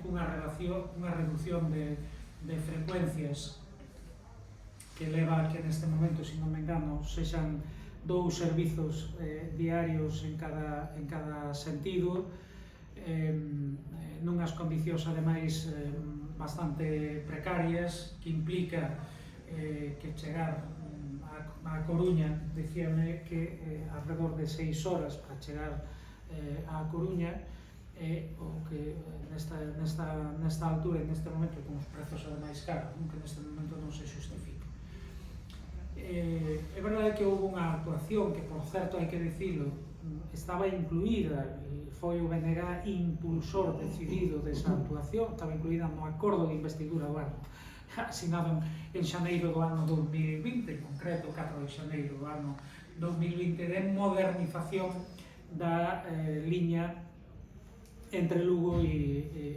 cunha reducción de frecuencias que leva que neste momento, se non me engano, sexan 2 servizos diarios en cada sentido, nunhas condicións ademais bastante precarias, que implica que chegar a Coruña, dicíame que alrededor de 6 horas para chegar a Coruña, o que nesta altura e neste momento con os prezos ademais caros, que neste momento non se justifica. É verdade que houve unha actuación que, por certo, hai que dicilo, estaba incluída, e foi o BNG impulsor decidido desa actuación, estaba incluída no acordo de investidura do ano asinado en xaneiro do ano 2020, en concreto 4 de xaneiro do ano 2020, de modernización da liña entre Lugo e